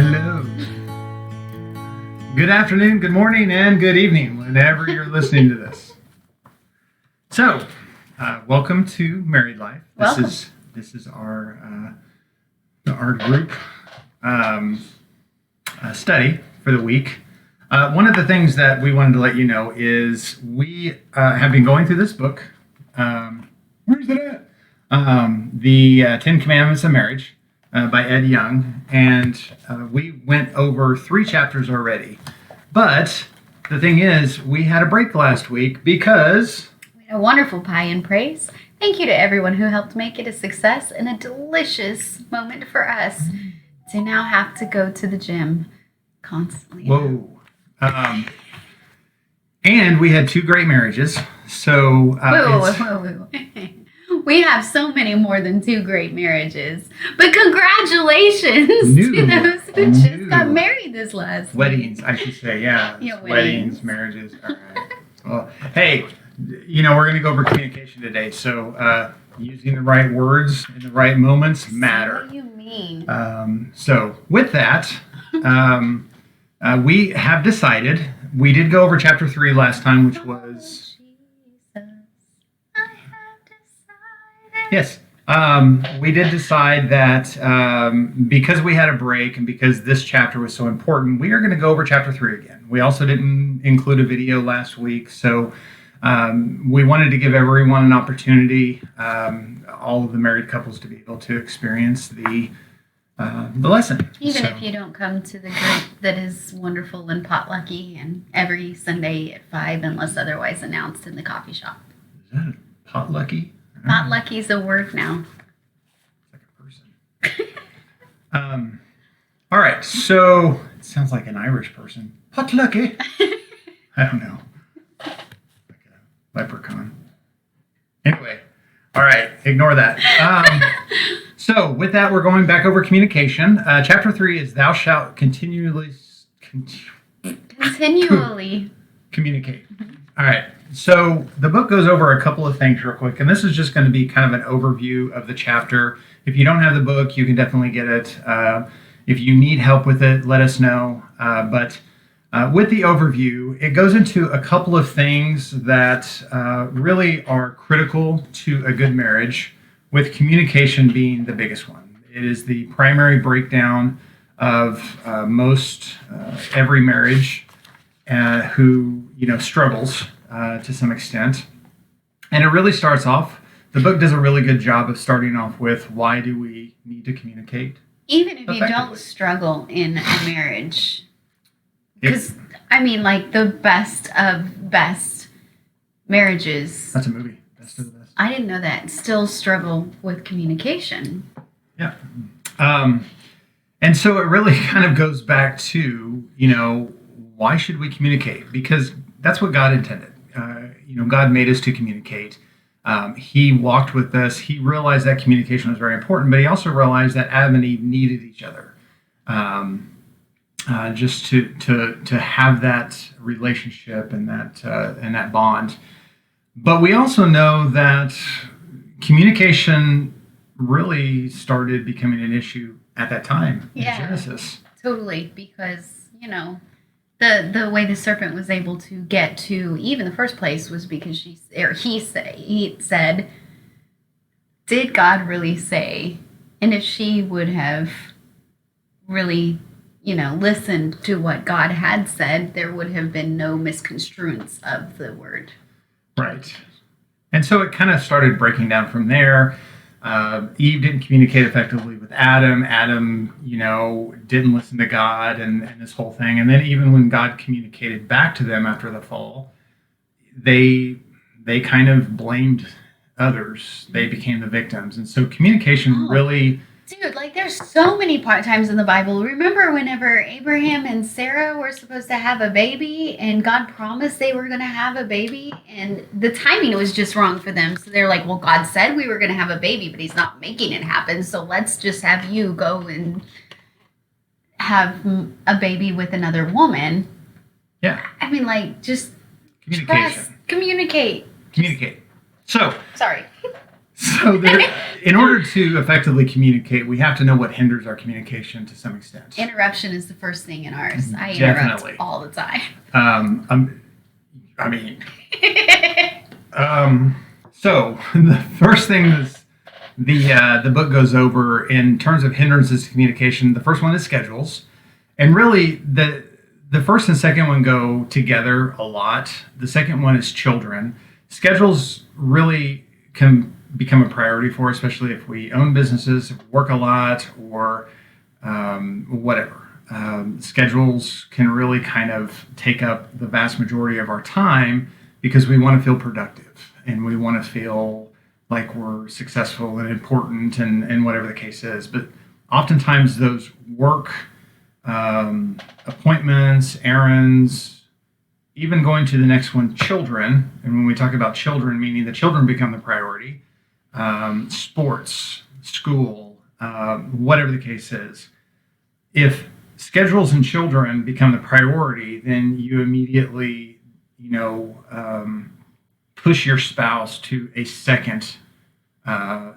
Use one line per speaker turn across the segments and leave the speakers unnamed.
Hello. Good afternoon, good morning, and good evening, whenever you're listening to this. So, welcome to Married Life. This is our group study for the week. One of the things that we wanted to let you know is we have been going through this book. Where's it at? The Ten Commandments of Marriage by Ed Young, and we went over 3 chapters already. But the thing is, we had a break last week because
we had a wonderful pie and praise. Thank you to everyone who helped make it a success and a delicious moment for us to now have to go to the gym constantly.
Whoa. And we had 2 great marriages. So
Whoa. We have so many more than 2 great marriages. But congratulations to those who just got married this last
weddings,
week.
I should say, yeah. Weddings, marriages. All right. Well, hey, we're going to go over communication today. So using the right words in the right moments matter.
What do you mean?
So with that, we have decided, we did go over chapter 3 last time, which was... Yes. We did decide that because we had a break and because this chapter was so important, we are going to go over chapter 3 again. We also didn't include a video last week, so we wanted to give everyone an opportunity, all of the married couples, to be able to experience the lesson.
Even if you don't come to the group that is wonderful and potlucky and every Sunday at 5 unless otherwise announced in the coffee shop.
Is that potlucky?
Potlucky is a word now.
Like a person. All right, so it sounds like an Irish person. Potlucky. I don't know. Like a leprechaun. Anyway, all right, ignore that. So with that, we're going back over communication. Chapter 3 is thou shalt continually communicate. All right. So the book goes over a couple of things real quick, and this is just going to be kind of an overview of the chapter. If you don't have the book, you can definitely get it. If you need help with it, let us know. But with the overview, it goes into a couple of things that really are critical to a good marriage, with communication being the biggest one. It is the primary breakdown of most every marriage who struggles to some extent. And it really starts off, the book does a really good job of starting off with, why do we need to communicate?
Even if you don't struggle in a marriage. Because, the best of best marriages.
That's a movie. Best of the best.
I didn't know that. Still struggle with communication.
Yeah. And so it really kind of goes back to, why should we communicate? Because that's what God intended. God made us to communicate. He walked with us. He realized that communication was very important, but he also realized that Adam and Eve needed each other, just to have that relationship and that bond. But we also know that communication really started becoming an issue at that time in Genesis.
Totally, because the way the serpent was able to get to Eve in the first place was because he said, did God really say? And if she would have really, listened to what God had said, there would have been no misconstruence of the word.
Right. And so it kind of started breaking down from there. Eve didn't communicate effectively with Adam. Adam, didn't listen to God and this whole thing. And then even when God communicated back to them after the fall, they kind of blamed others. They became the victims. And so communication really...
Dude, there's so many times in the Bible. Remember whenever Abraham and Sarah were supposed to have a baby and God promised they were going to have a baby and the timing was just wrong for them. So they're like, well, God said we were going to have a baby, but he's not making it happen. So let's just have you go and have a baby with another woman.
Yeah.
Just
communication.
Communicate.
So.
Sorry.
So in order to effectively communicate, we have to know what hinders our communication to some extent.
Interruption is the first thing in ours. I
Definitely.
interrupt all the time.
I mean, so the first thing is the book goes over in terms of hindrances to communication. The first one is schedules, and really the first and second one go together a lot. The second one is children. Schedules really can become a priority for, especially if we own businesses, if we work a lot, or whatever. Schedules can really kind of take up the vast majority of our time because we want to feel productive and we want to feel like we're successful and important and whatever the case is. But oftentimes those work appointments, errands, even going to the next one, children, and when we talk about children, meaning the children become the priority, sports, school, whatever the case is. If schedules and children become the priority, then you immediately, push your spouse to a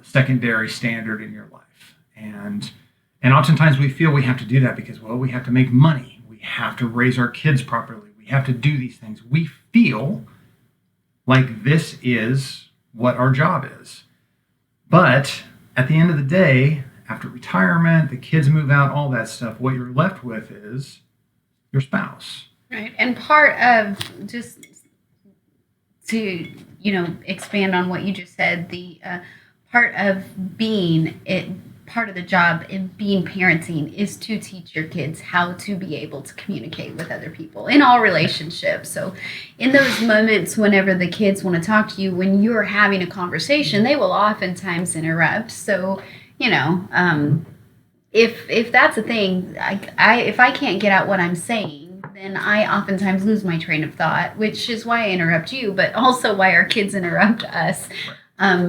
secondary standard in your life. And oftentimes we feel we have to do that because, well, we have to make money. We have to raise our kids properly. We have to do these things. We feel like this is what our job is. But at the end of the day, after retirement, the kids move out, all that stuff, what you're left with is your spouse.
Right. And part of just to, expand on what you just said, the part of being it, part of the job in being parenting is to teach your kids how to be able to communicate with other people in all relationships. So in those moments, whenever the kids want to talk to you, when you're having a conversation, they will oftentimes interrupt. So, if that's a thing, if I can't get out what I'm saying, then I oftentimes lose my train of thought, which is why I interrupt you, but also why our kids interrupt us.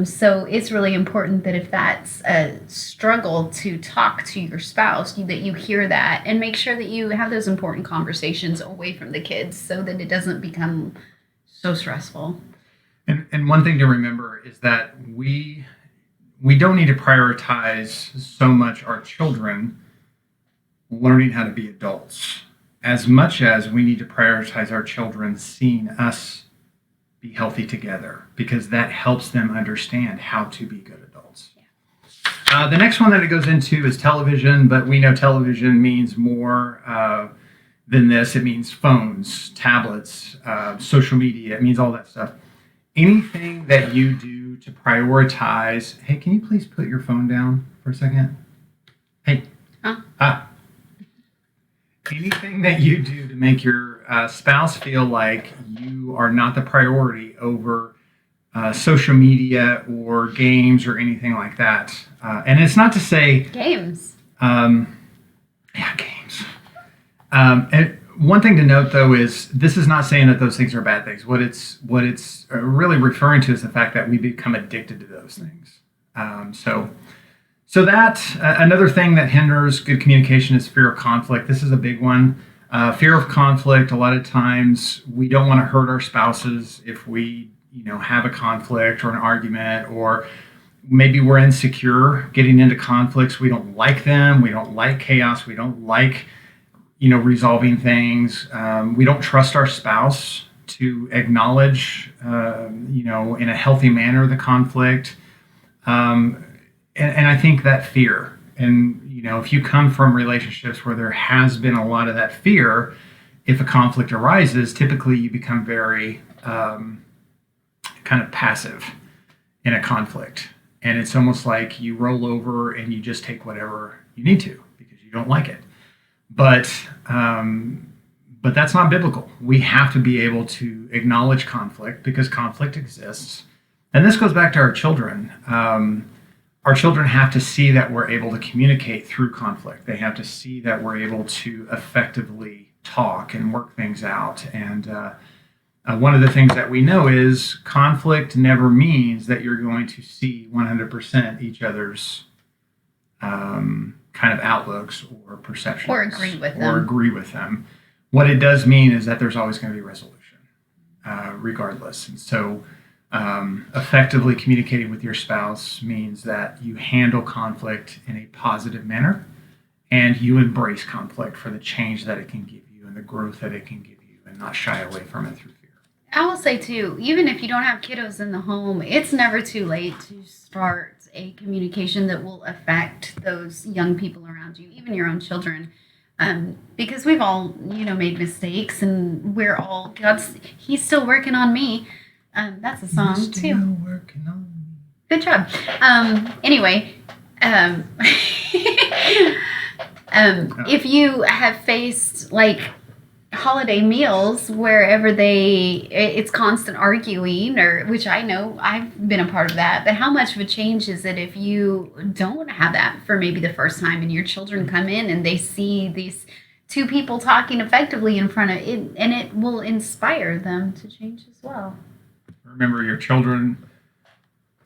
So it's really important that if that's a struggle to talk to your spouse, that you hear that and make sure that you have those important conversations away from the kids so that it doesn't become so stressful.
And one thing to remember is that we don't need to prioritize so much our children learning how to be adults as much as we need to prioritize our children seeing us be healthy together, because that helps them understand how to be good adults. Yeah. The next one that it goes into is television, but we know television means more than this. It means phones, tablets, social media. It means all that stuff. Anything that you do to prioritize, hey, can you please put your phone down for a second? Hey. Anything that you do to make your spouse feel like you are not the priority over social media or games or anything like that. And it's not to say...
Games.
Games. And one thing to note, though, is this is not saying that those things are bad things. What it's really referring to is the fact that we become addicted to those things. So that another thing that hinders good communication is fear of conflict. This is a big one. Fear of conflict. A lot of times we don't want to hurt our spouses if we, have a conflict or an argument, or maybe we're insecure getting into conflicts. We don't like them. We don't like chaos. We don't like, resolving things. We don't trust our spouse to acknowledge, in a healthy manner the conflict. And I think that fear, and if you come from relationships where there has been a lot of that fear, if a conflict arises, typically you become very kind of passive in a conflict, and it's almost like you roll over and you just take whatever you need to because you don't like it. But that's not biblical. We have to be able to acknowledge conflict because conflict exists, and this goes back to our children. Our children have to see that we're able to communicate through conflict. They have to see that we're able to effectively talk and work things out. And one of the things that we know is conflict never means that you're going to see 100% each other's kind of outlooks or perceptions.
Or agree with them.
What it does mean is that there's always going to be resolution, regardless. And so Effectively communicating with your spouse means that you handle conflict in a positive manner and you embrace conflict for the change that it can give you and the growth that it can give you and not shy away from it through fear.
I will say too, even if you don't have kiddos in the home, it's never too late to start a communication that will affect those young people around you, even your own children. Because we've all, made mistakes, and He's still working on me. That's a song
Still
too.
working on me.
Good job. Anyway, if you have faced like holiday meals wherever it's constant arguing, or which I know I've been a part of that, but how much of a change is it if you don't have that for maybe the first time and your children come in and they see these two people talking effectively in front of it, and it will inspire them to change as well.
Remember, your children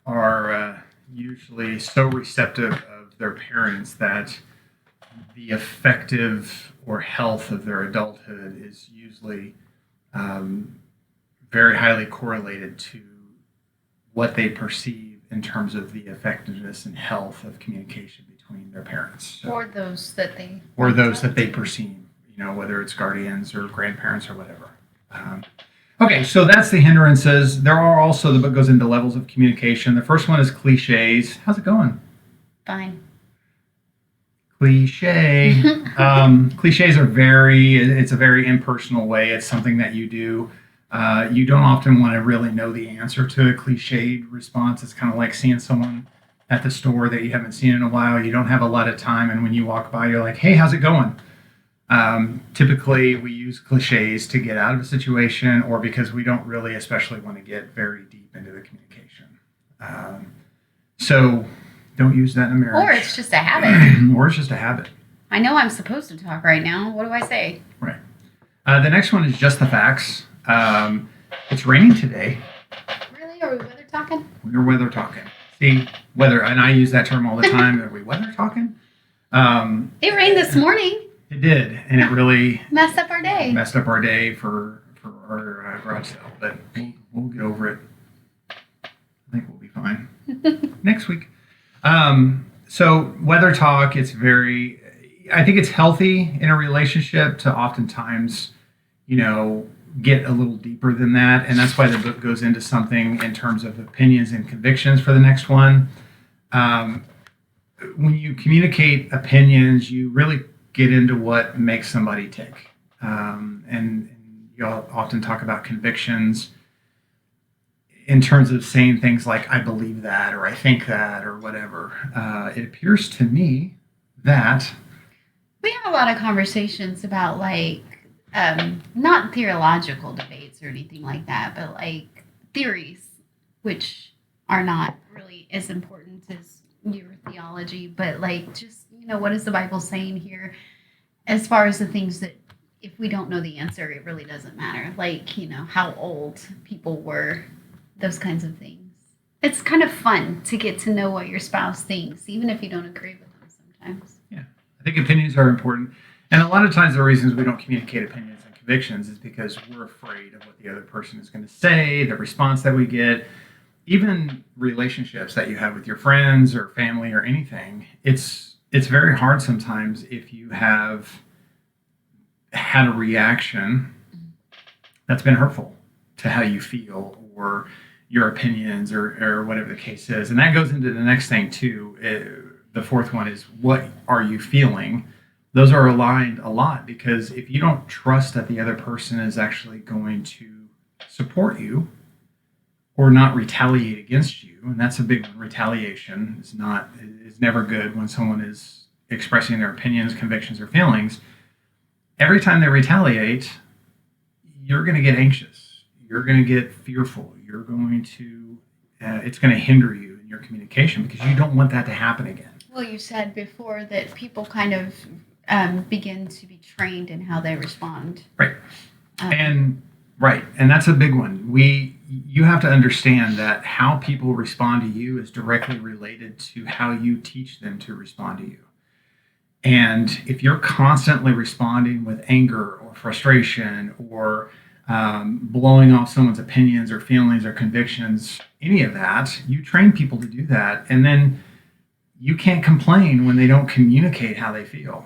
are usually so receptive of their parents that the effective or health of their adulthood is usually very highly correlated to what they perceive in terms of the effectiveness and health of communication between their parents. So,
Or those that they
perceive, whether it's guardians or grandparents or whatever. Okay, so that's the hindrances. There are also, the book goes into levels of communication. The first one is cliches. How's it going?
Fine.
Cliche. Cliches are it's a very impersonal way. It's something that you do. You don't often want to really know the answer to a cliched response. It's kind of like seeing someone at the store that you haven't seen in a while. You don't have a lot of time, and when you walk by, you're like, hey, how's it going? Typically, we use cliches to get out of a situation, or because we don't really especially want to get very deep into the communication. So don't use that in a marriage.
Or it's just a habit.
Or it's just a habit.
I know I'm supposed to talk right now. What do I say?
Right. The next one is just the facts. It's raining today.
Really? Are we weather talking?
We're weather talking. See, weather, and I use that term all the time. Are we weather talking?
It rained this morning.
It did, and it really
messed up our day
for our garage sale, but we'll get over it. I think we'll be fine next week. So weather talk, I think it's healthy in a relationship to oftentimes, get a little deeper than that. And that's why the book goes into something in terms of opinions and convictions for the next one. When you communicate opinions, you really get into what makes somebody tick. And you'll often talk about convictions in terms of saying things like, I believe that, or I think that, or whatever. It appears to me that
we have a lot of conversations about not theological debates or anything like that, but like theories, which are not really as important as your theology, but just, what is the Bible saying here as far as the things that if we don't know the answer, it really doesn't matter. How old people were, those kinds of things. It's kind of fun to get to know what your spouse thinks, even if you don't agree with them sometimes.
Yeah, I think opinions are important. And a lot of times the reasons we don't communicate opinions and convictions is because we're afraid of what the other person is going to say, the response that we get. Even relationships that you have with your friends or family or anything, it's very hard sometimes if you have had a reaction that's been hurtful to how you feel or your opinions or whatever the case is. And that goes into the next thing too. The fourth one is, what are you feeling? Those are aligned a lot, because if you don't trust that the other person is actually going to support you or not retaliate against you, and that's a big one. Retaliation is never good when someone is expressing their opinions, convictions, or feelings. Every time they retaliate, you're going to get anxious. You're going to get fearful. You're going to, it's going to hinder you in your communication because you don't want that to happen again.
Well, you said before that people kind of begin to be trained in how they respond.
Right. And that's a big one. You have to understand that how people respond to you is directly related to how you teach them to respond to you. And if you're constantly responding with anger or frustration or blowing off someone's opinions or feelings or convictions, any of that. You train people to do that. And then you can't complain when they don't communicate how they feel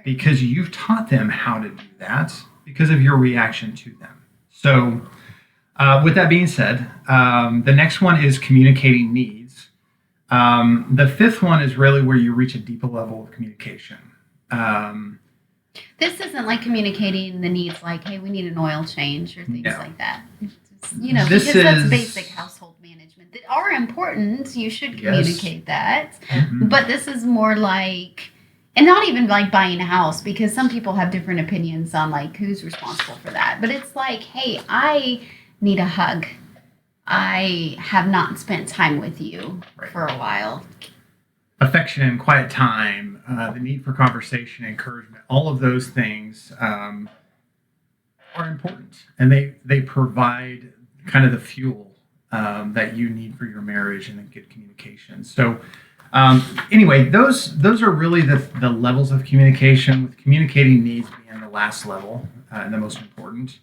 because you've taught them how to do that because of your reaction to them. So, with that being said, the next one is communicating needs. The fifth one is really where you reach a deeper level of communication.
This isn't like communicating the needs like, hey, we need an oil change or things
No.
like that. It's just,
This
because that's
is-
basic household management that are important. You should
Yes.
communicate that.
Mhm.
But this is more like, and not even like buying a house because some people have different opinions on like who's responsible for that. But it's like, hey, I need a hug. I have not spent time with you
Right.
for a while.
Affection, quiet time, the need for conversation, encouragement, all of those things are important, and they provide kind of the fuel that you need for your marriage and a good communication. So anyway, those are really the levels of communication, with communicating needs being the last level and the most important.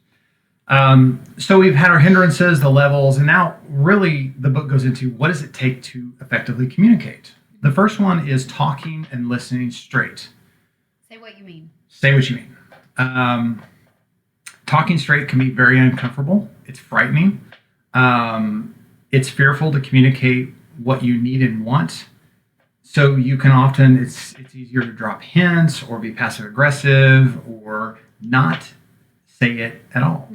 So we've had our hindrances, the levels, and now really the book goes into what does it take to effectively communicate. The first one is talking and listening straight.
Say what you mean.
Say what you mean. Talking straight can be very uncomfortable. It's frightening. It's fearful to communicate what you need and want. So you can often, it's easier to drop hints or be passive aggressive or not say it at all.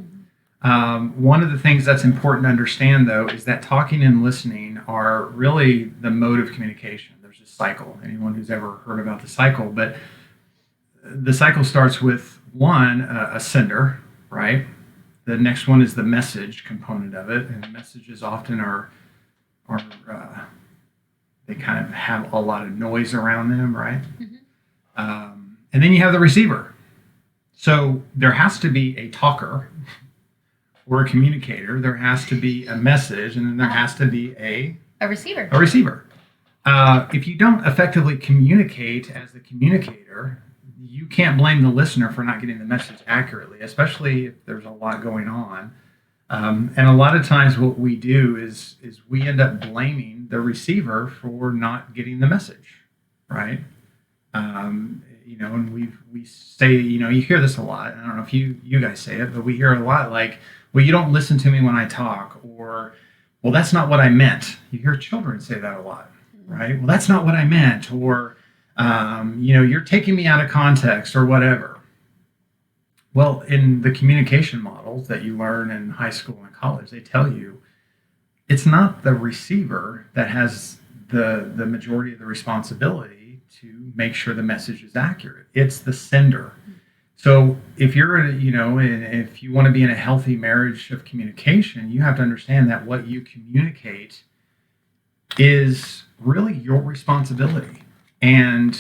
One of the things that's important to understand, though, is that talking and listening are really the mode of communication. There's a cycle. Anyone who's ever heard about the cycle, but the cycle starts with one, a sender, right? The next one is the message component of it, and messages often are they kind of have a lot of noise around them, right? And then you have the receiver. So there has to be a talker or a communicator. There has to be a message, and then there has to be a
receiver.
receiver. If you don't effectively communicate as the communicator, you can't blame the listener for not getting the message accurately, especially if there's a lot going on. And a lot of times what we do is we end up blaming the receiver for not getting the message, right? And we say, you hear this a lot. I don't know if you guys say it, but we hear a lot like, well, you don't listen to me when I talk, or, well, that's not what I meant. You hear children say that a lot, right? Well, that's not what I meant, or, you're taking me out of context or whatever. Well, in the communication models that you learn in high school and college, they tell you it's not the receiver that has the majority of the responsibility to make sure the message is accurate. It's the sender. So if you're, if you want to be in a healthy marriage of communication, you have to understand that what you communicate is really your responsibility. And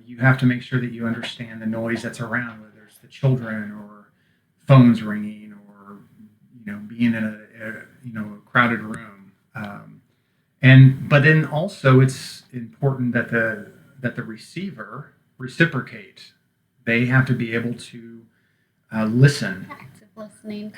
you have to make sure that you understand the noise that's around, whether it's the children or phones ringing or, being in a crowded room. But then also it's important that the receiver reciprocate. They have to be able to listen.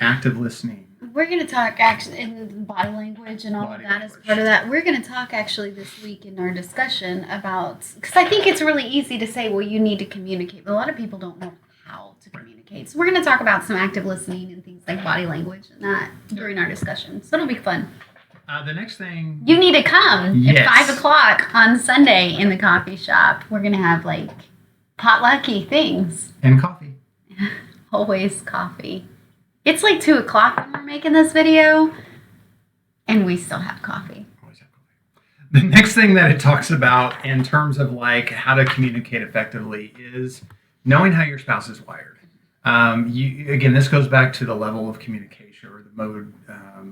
Active listening.
We're going to talk actually in body language and all
Body
of that
language.
as part of that. We're going to talk actually this week in our discussion about, because I think it's really easy to say, well, you need to communicate, but a lot of people don't know how to communicate. So we're going to talk about some active listening and things like body language and that during our discussion. So it'll be fun.
The next thing.
You need to come
Yes.
at 5 o'clock on Sunday in the coffee shop. We're going to have like potlucky things.
And coffee.
Always coffee. It's like 2 o'clock when we're making this video, and we still have coffee.
Always have coffee. The next thing that it talks about in terms of like how to communicate effectively is knowing how your spouse is wired. Again, this goes back to the level of communication or the mode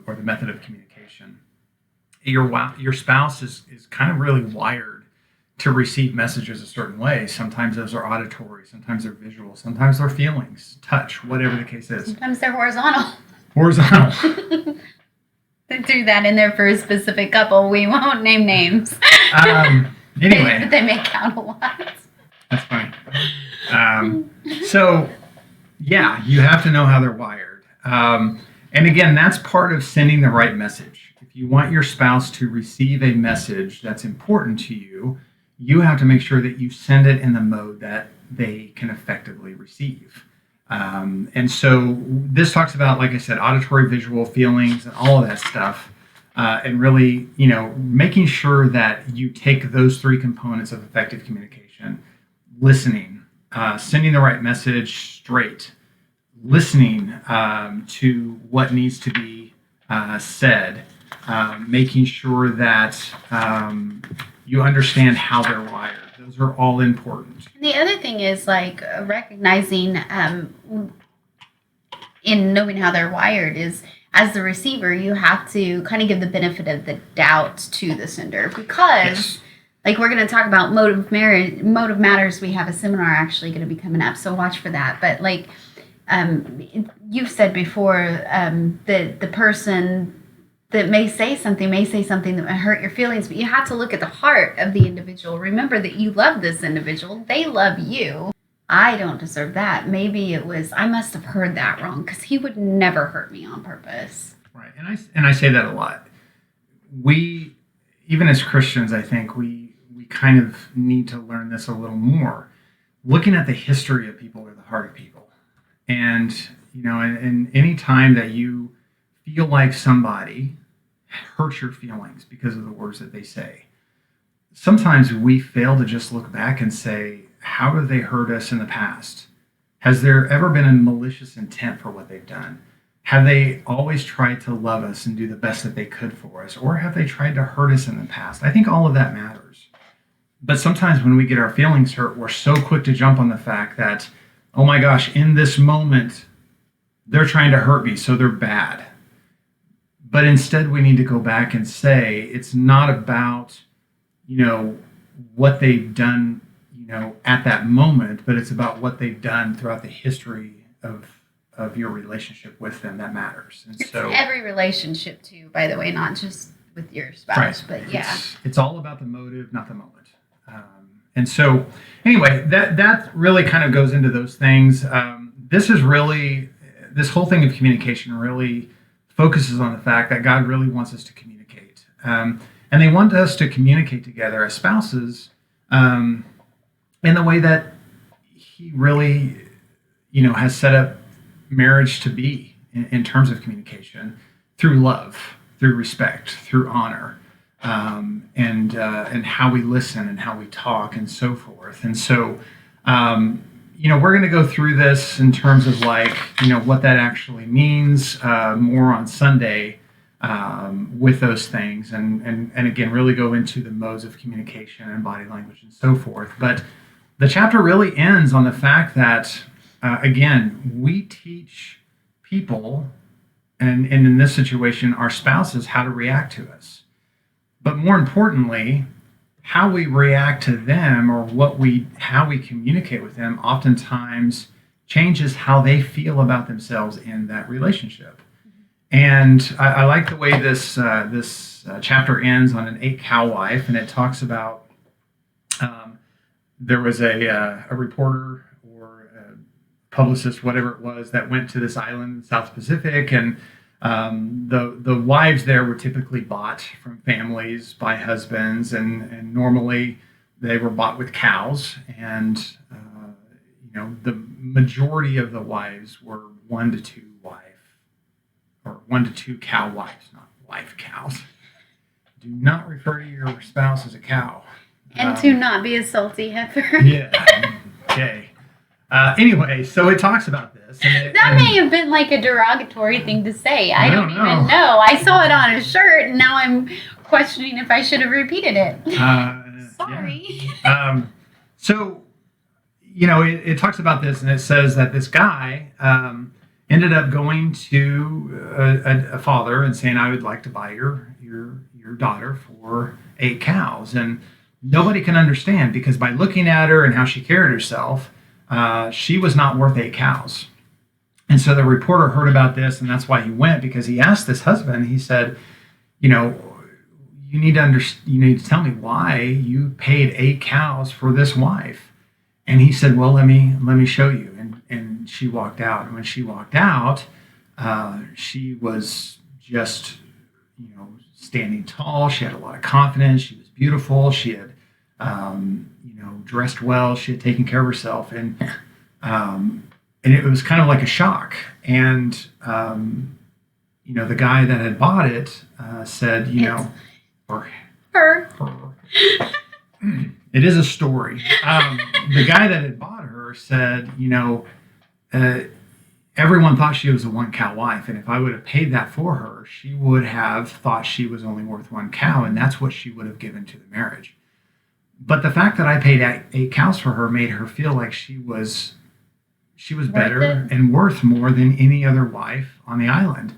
or the method of communication. Your spouse is kind of really wired to receive messages a certain way. Sometimes those are auditory, sometimes they're visual, sometimes they're feelings, touch, whatever the case is.
Sometimes they're horizontal.
Horizontal.
They do that in there for a specific couple. We won't name names.
Anyway,
But they may count a lot.
that's funny. So, yeah, you have to know how they're wired. And again, that's part of sending the right message. If you want your spouse to receive a message that's important to you, you have to make sure that you send it in the mode that they can effectively receive. And so this talks about, like I said, auditory, visual, feelings, and all of that stuff. And really, making sure that you take those three components of effective communication: listening, sending the right message straight, listening to what needs to be said, making sure that you understand how they're wired. Those are all important.
The other thing is like recognizing in knowing how they're wired is, as the receiver, you have to kind of give the benefit of the doubt to the sender, because like we're going to talk about motive matters. We have a seminar actually going to be coming up, so watch for that. But like you've said before, the person that may say something that might hurt your feelings, but you have to look at the heart of the individual. Remember that you love this individual. They love you. I don't deserve that. Maybe it was, I must have heard that wrong, because he would never hurt me on purpose.
Right. And I say that a lot. We, even as Christians, I think we kind of need to learn this a little more. Looking at the history of people or the heart of people. And, and any time that you feel like somebody hurts your feelings because of the words that they say, sometimes we fail to just look back and say, how did they hurt us in the past? Has there ever been a malicious intent for what they've done? Have they always tried to love us and do the best that they could for us? Or have they tried to hurt us in the past? I think all of that matters. But sometimes when we get our feelings hurt, we're so quick to jump on the fact that, oh my gosh, in this moment, they're trying to hurt me, so they're bad. But instead, we need to go back and say, it's not about, what they've done, at that moment, but it's about what they've done throughout the history of your relationship with them that matters. And so
every relationship too, by the way, not just with your spouse,
right.
But yeah. It's
all about the motive, not the moment. And so anyway, that really kind of goes into those things. This whole thing of communication really focuses on the fact that God really wants us to communicate. And they want us to communicate together as spouses in the way that he really, has set up marriage to be in terms of communication, through love, through respect, through honor, and how we listen and how we talk and so forth. And so, we're going to go through this in terms of what that actually means more on Sunday with those things, and again, really go into the modes of communication and body language and so forth. But the chapter really ends on the fact that, again, we teach people, and in this situation, our spouses, how to react to us. But more importantly, how we react to them, or how we communicate with them, oftentimes changes how they feel about themselves in that relationship. And I like the way this chapter ends on an 8-cow wife, and it talks about there was a reporter or a publicist, whatever it was, that went to this island in the South Pacific, and the wives there were typically bought from families by husbands, and normally they were bought with cows, and the majority of the wives were 1 to 2 cow wives, not wife cows. Do not refer to your spouse as a cow.
And to not be a salty heifer.
Yeah. Okay. Anyway, so it talks about this.
That may have been like a derogatory thing to say. I don't even know. I saw it on his shirt, and now I'm questioning if I should have repeated it. Sorry.
Yeah. So, it talks about this, and it says that this guy ended up going to a father and saying, I would like to buy your daughter for 8 cows. And nobody can understand, because by looking at her and how she carried herself, she was not worth 8 cows. And so the reporter heard about this, and that's why he went, because he asked this husband, he said, you need to tell me why you paid 8 cows for this wife. And he said, well, let me show you. And she walked out. And when she walked out, She was just, standing tall. She had a lot of confidence. She was beautiful. She had, dressed well. She had taken care of herself, and it was kind of like a shock. And the guy that had bought it said, or
Her.
it is a story. The guy that had bought her said, everyone thought she was a 1 cow wife. And if I would have paid that for her, she would have thought she was only worth 1 cow. And that's what she would have given to the marriage. But the fact that I paid 8 cows for her made her feel like she was better and worth more than any other wife on the island.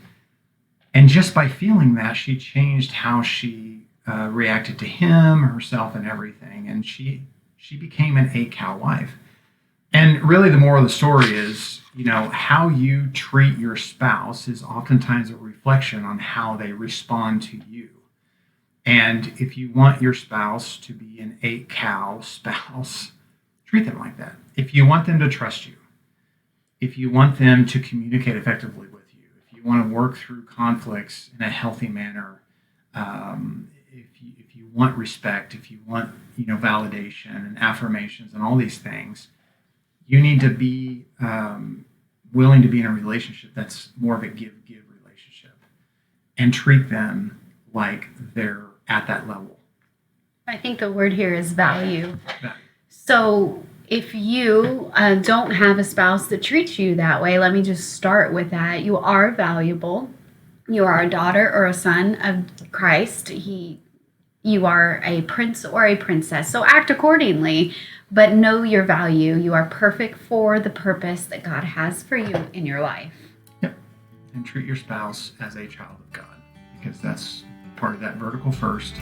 And just by feeling that, she changed how she reacted to him, herself, and everything. And she became an 8 cow wife. And really, the moral of the story is, how you treat your spouse is oftentimes a reflection on how they respond to you. And if you want your spouse to be an 8 cow spouse, treat them like that. If you want them to trust you, if you want them to communicate effectively with you, if you want to work through conflicts in a healthy manner, if you want respect, if you want validation and affirmations and all these things, you need to be willing to be in a relationship that's more of a give-give relationship and treat them like they're at that level.
I think the word here is value.
Value.
So if you don't have a spouse that treats you that way, let me just start with that. You are valuable. You are a daughter or a son of Christ. You are a prince or a princess. So act accordingly, but know your value. You are perfect for the purpose that God has for you in your life.
Yep. And treat your spouse as a child of God, because that's part of that vertical first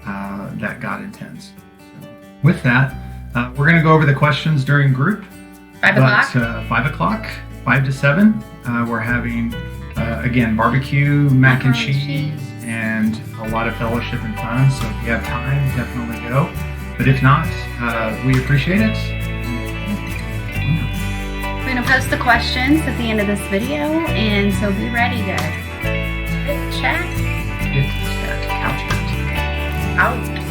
that God intends. So with that, we're going to go over the questions during group.
5 o'clock?
5 o'clock, 5 to 7. We're having, again, barbecue, mac and cheese, and a lot of fellowship and fun. So if you have time, definitely go. But if not, we appreciate it.
We're going to post the questions at the end of this video, and so be ready to chat.
Get to chat, couch chat.
Out.